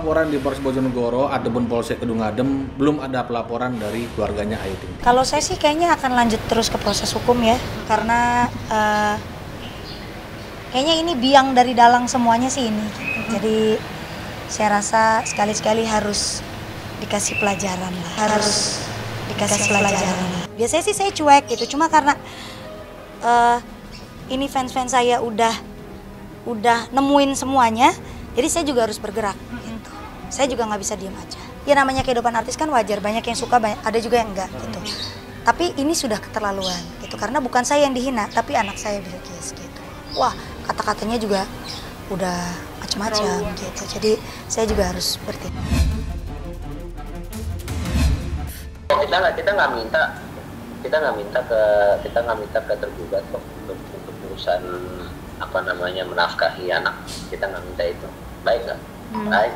pelaporan di Polres Bojonegoro ataupun Polsek Kedung Adem, belum ada pelaporan dari keluarganya Ayu Ting Ting. Kalau saya sih kayaknya akan lanjut terus ke proses hukum ya, karena kayaknya ini biang dari dalang semuanya sih ini. Jadi saya rasa sekali-sekali harus dikasih pelajaran lah, harus dikasih pelajaran. Biasanya sih saya cuek gitu, cuma karena ini fans-fans saya udah nemuin semuanya, jadi saya juga harus bergerak gitu. Saya juga nggak bisa diam aja. Ya namanya kehidupan artis kan wajar, banyak yang suka, ada juga yang enggak gitu. Tapi ini sudah keterlaluan gitu, karena bukan saya yang dihina, tapi anak saya Bilqis gitu. Wah, kata-katanya juga udah macam-macam gitu. Jadi saya juga harus bertindak. Kita nggak minta ke tergugat untuk urusan menafkahi anak. Kita nggak minta itu. Baik nggak? Baik.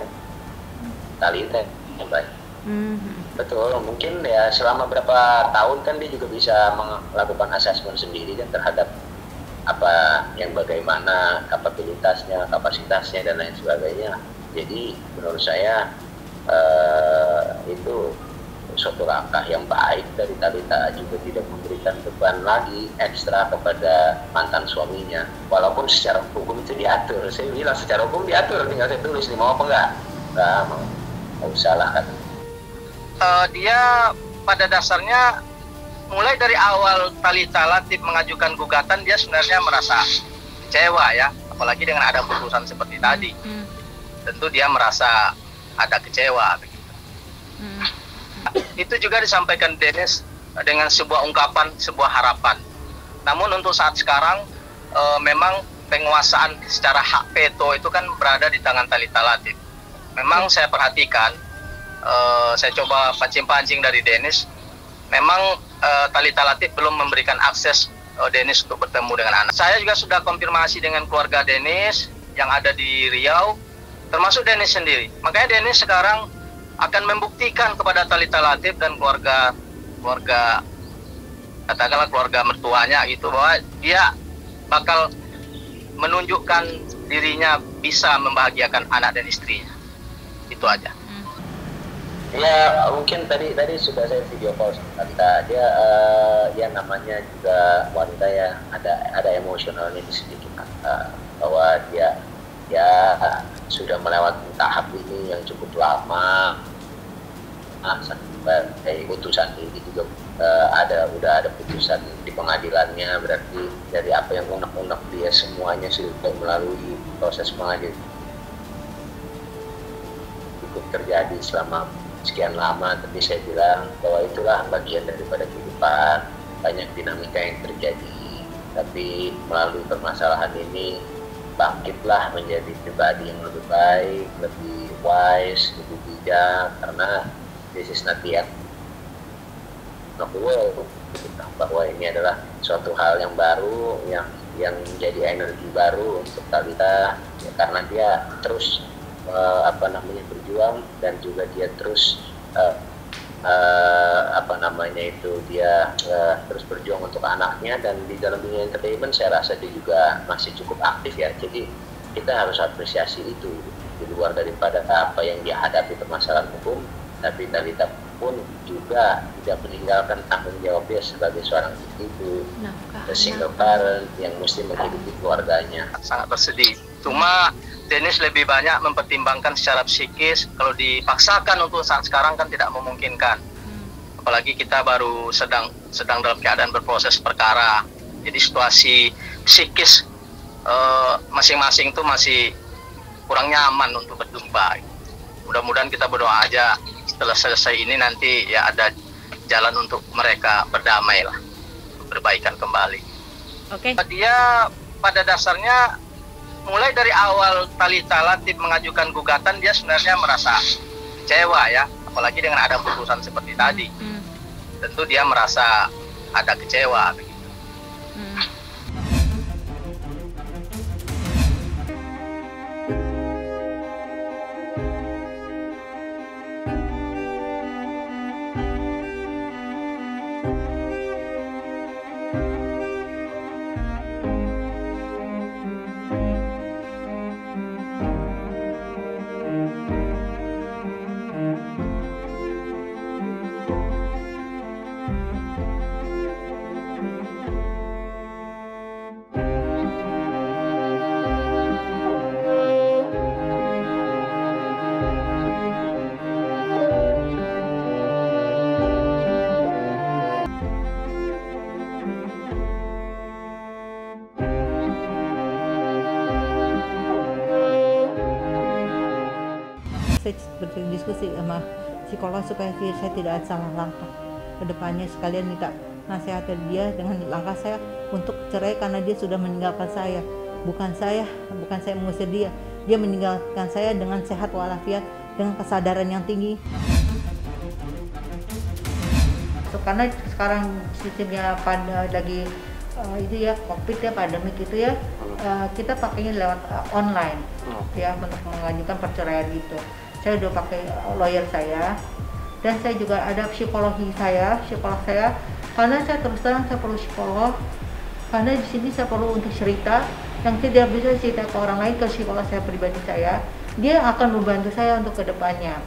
Talita yang baik. Betul, mungkin ya selama berapa tahun kan dia juga bisa melakukan asesmen sendiri kan terhadap apa yang bagaimana kapabilitasnya, kapasitasnya dan lain sebagainya. Jadi menurut saya itu suatu langkah yang baik dari Talita, juga tidak memberikan beban lagi ekstra kepada mantan suaminya, walaupun secara hukum itu diatur. Saya bilang secara hukum diatur, tinggal saya tulis nih mau apa enggak usah lah kan. Dia pada dasarnya mulai dari awal Talita Latif mengajukan gugatan, dia sebenarnya merasa kecewa ya, apalagi dengan ada putusan seperti tadi. Tentu dia merasa ada kecewa begitu. Itu juga disampaikan Dennis dengan sebuah ungkapan, sebuah harapan. Namun untuk saat sekarang memang penguasaan secara hak veto itu kan berada di tangan Talita Latif. Memang saya perhatikan, saya coba pancing-pancing dari Dennis, memang Talita Latif belum memberikan akses Dennis untuk bertemu dengan anak. Saya juga sudah konfirmasi dengan keluarga Dennis yang ada di Riau, termasuk Dennis sendiri. Makanya Dennis sekarang akan membuktikan kepada Talita Latif dan keluarga katakanlah keluarga mertuanya itu, bahwa dia bakal menunjukkan dirinya bisa membahagiakan anak dan istrinya. Itu aja. Ya mungkin tadi sudah saya video call sama Talita. Dia ya namanya juga wanita ya, ada emosionalnya di sedikit, bahwa dia ya sudah melewati tahap ini yang cukup lama. Sampai putusan ini juga udah ada putusan di pengadilannya, berarti dari apa yang unek-unek dia semuanya sudah melalui proses pengadilan cukup terjadi selama sekian lama. Tapi saya bilang bahwa itulah bagian daripada kehidupan, banyak dinamika yang terjadi, tapi melalui permasalahan ini bangkitlah menjadi pribadi yang lebih baik, lebih wise, lebih bijak, karena this is not the end of the world, bahwa ini adalah suatu hal yang baru, yang menjadi energi baru untuk Talita ya, karena dia terus berjuang, dan juga dia terus dia terus berjuang untuk anaknya. Dan di dalam dunia entertainment saya rasa dia juga masih cukup aktif ya, jadi kita harus apresiasi itu di luar daripada apa yang dia hadapi permasalahan hukum. Tapi Talita pun juga tidak meninggalkan tanggung jawabnya sebagai seorang ibu, single parent yang mesti menghidupi keluarganya. Sangat bersedih. Cuma Dennis lebih banyak mempertimbangkan secara psikis. Kalau dipaksakan untuk saat sekarang kan tidak memungkinkan. Apalagi kita baru sedang dalam keadaan berproses perkara. Jadi situasi psikis masing-masing itu masih kurang nyaman untuk berjumpa. Mudah-mudahan kita berdoa aja setelah selesai ini nanti ya ada jalan untuk mereka berdamai lah, berbaikan kembali. Oke. Dia pada dasarnya mulai dari awal Talita Latif mengajukan gugatan, dia sebenarnya merasa kecewa ya, apalagi dengan ada putusan seperti tadi. Tentu dia merasa ada kecewa begitu. diskusi sama psikolog supaya saya tidak salah langkah ke depannya, sekalian minta nasihat dari dia dengan langkah saya untuk cerai karena dia sudah meninggalkan saya. Bukan saya mengusir dia meninggalkan saya dengan sehat walafiat, dengan kesadaran yang tinggi. Karena sekarang sistemnya pada lagi itu ya, COVID ya, pandemik itu ya, kita pakainya lewat online ya untuk mengajukan perceraian gitu. Saya udah pakai lawyer saya, dan saya juga ada psikolog saya, karena saya terus terang saya perlu psikolog, karena di sini saya perlu untuk cerita yang tidak bisa cerita ke orang lain, ke psikolog saya pribadi saya, dia akan membantu saya untuk kedepannya.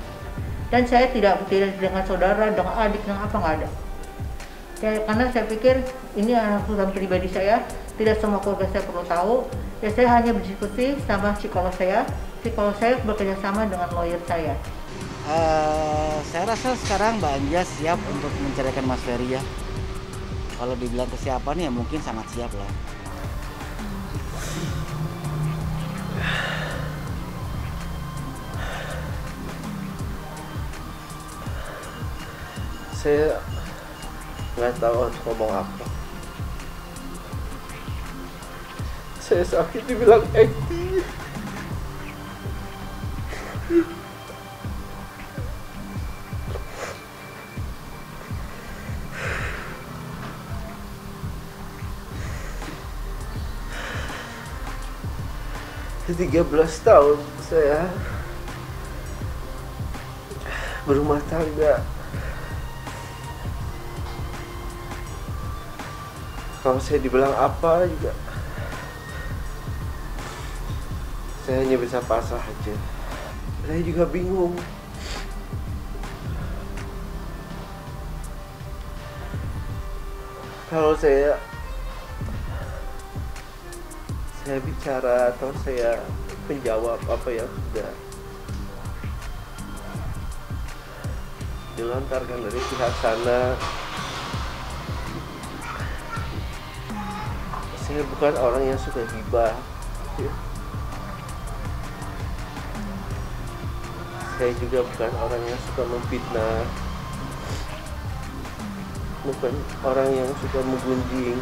Dan saya tidak dengan saudara, dengan adik, dengan apa, nggak ada. Karena saya pikir ini urusan pribadi saya, tidak semua keluarga saya perlu tahu. Ya saya hanya berdiskusi sama psikolog saya bekerja sama dengan lawyer saya. Saya rasa sekarang Mbak Anja siap untuk menceraikan Mas Ferry ya. Kalau dibilang kesiapan ya mungkin sangat siap lah. Saya nggak tahu harus ngomong apa. Saya sakit dibilang acting. Di 13 tahun saya berumah tangga. Kalau saya dibilang apa juga, saya hanya bisa pasrah aja. Saya juga bingung. Kalau saya bicara atau saya menjawab apa yang sudah dilontarkan dari pihak sana, saya bukan orang yang suka gibah ya. Saya juga bukan orang yang suka memfitnah, bukan orang yang suka menggunjing.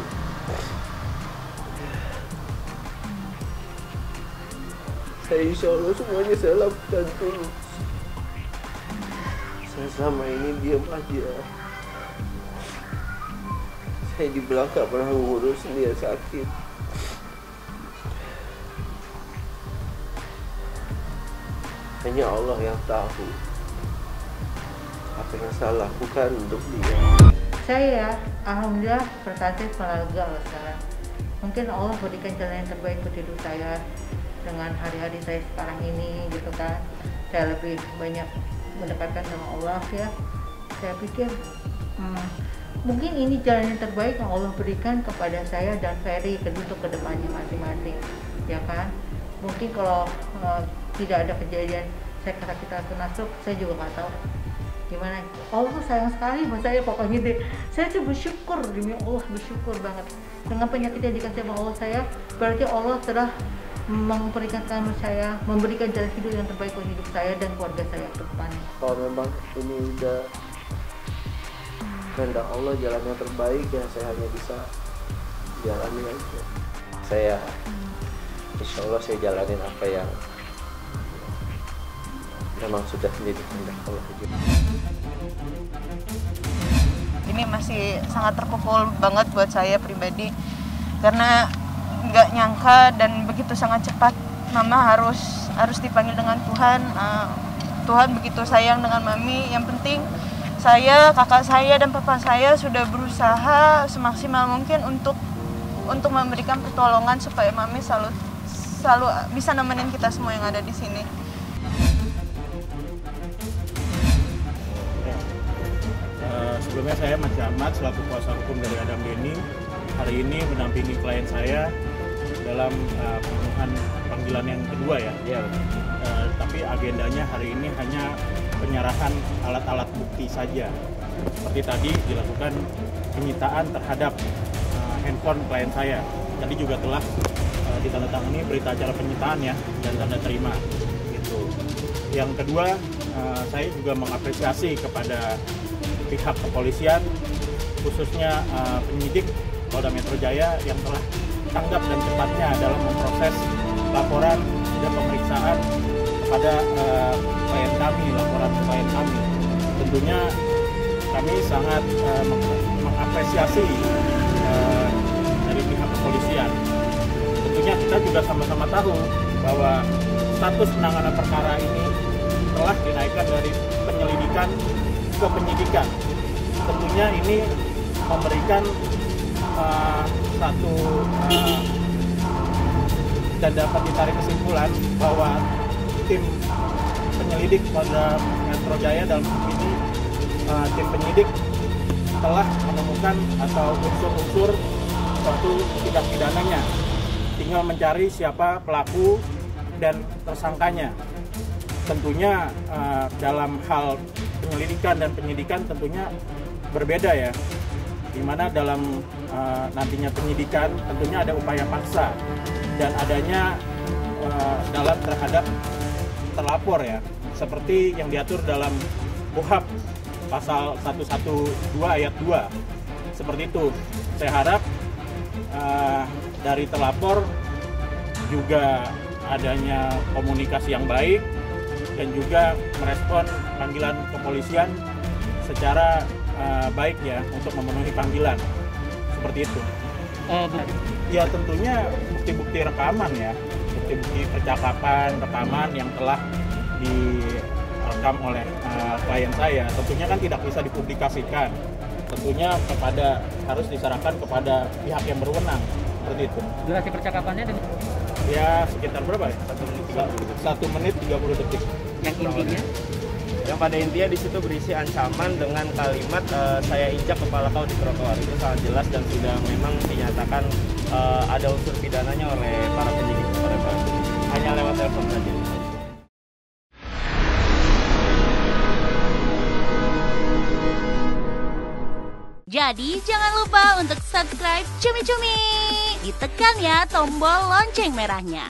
Saya insya Allah semuanya saya lakukan tulus. Saya selama ini diam aja. Saya di belakang pernah ngurus dia sakit. Hanya Allah yang tahu apa yang saya lakukan untuk dia. Saya alhamdulillah berstatus lega sekarang. Mungkin Allah berikan jalan yang terbaik buat hidup saya dengan hari-hari saya sekarang ini gitu kan. Saya lebih banyak mendekatkan sama Allah ya. Saya pikir mungkin ini jalan yang terbaik yang Allah berikan kepada saya dan Ferry untuk kedepannya masing-masing, ya kan? Mungkin kalau tidak ada kejadian saya kata kita tunasuk, saya juga nggak tahu gimana. Allah sayang sekali sama saya pokoknya deh. Saya tuh bersyukur, demi Allah bersyukur banget dengan penyakit yang dikasih sama Allah saya. Berarti Allah telah memberikan jalan hidup yang terbaik untuk hidup saya dan keluarga saya ke depan. Kalau memang ini udah kehendak Allah jalan yang terbaik, ya saya hanya bisa jalani aja. Saya insya Allah saya jalanin apa yang memang sudah menjadi kehendak Allah. Ini masih sangat terpukul banget buat saya pribadi karena nggak nyangka dan begitu sangat cepat Mama harus dipanggil dengan Tuhan. Tuhan begitu sayang dengan Mami. Yang penting saya, kakak saya dan papa saya sudah berusaha semaksimal mungkin untuk memberikan pertolongan supaya Mami selalu bisa nemenin kita semua yang ada di sini. Sebelumnya saya Mas Ahmad selaku kuasa hukum dari Adam Denny hari ini mendampingi klien saya dalam pemenuhan panggilan yang kedua ya. Tapi agendanya hari ini hanya penyerahan alat-alat bukti saja. Seperti tadi dilakukan penyitaan terhadap handphone klien saya. Tadi juga telah ditandatangani berita acara penyitaan ya dan tanda terima gitu. Yang kedua saya juga mengapresiasi kepada pihak kepolisian, khususnya penyidik Polda Metro Jaya yang telah tanggap dan cepatnya dalam memproses laporan dan pemeriksaan kepada klien kami, laporan klien kami. Tentunya kami sangat mengapresiasi dari pihak kepolisian. Tentunya kita juga sama-sama tahu bahwa status penanganan perkara ini telah dinaikkan dari penyelidikan ke penyidikan. Tentunya ini memberikan satu dan dapat ditarik kesimpulan bahwa tim penyelidik Polda Metro Jaya dalam ini tim penyidik telah menemukan atau unsur-unsur suatu tindak pidananya. Tinggal mencari siapa pelaku dan tersangkanya. Tentunya dalam hal penyelidikan dan penyidikan tentunya berbeda ya. Di mana dalam nantinya penyidikan tentunya ada upaya paksa dan adanya dalam terhadap terlapor ya, seperti yang diatur dalam KUHP pasal 112 ayat 2. Seperti itu. Saya harap dari terlapor juga adanya komunikasi yang baik dan juga merespon panggilan kepolisian secara baik ya untuk memenuhi panggilan. Seperti itu. Ya tentunya bukti-bukti rekaman ya, bukti-bukti percakapan, rekaman yang telah direkam oleh klien saya. Tentunya kan tidak bisa dipublikasikan. Tentunya harus diserahkan kepada pihak yang berwenang. Seperti itu. Durasi percakapannya ya sekitar berapa ya? 1 menit 30 detik. Yang intinya? Yang pada intinya di situ berisi ancaman dengan kalimat saya injak kepala kau di trotoar. Itu sangat jelas dan sudah memang dinyatakan ada unsur pidananya oleh para penyidik hanya lewat telepon saja. Jadi jangan lupa untuk subscribe Cumi Cumi. Ditekan ya tombol lonceng merahnya.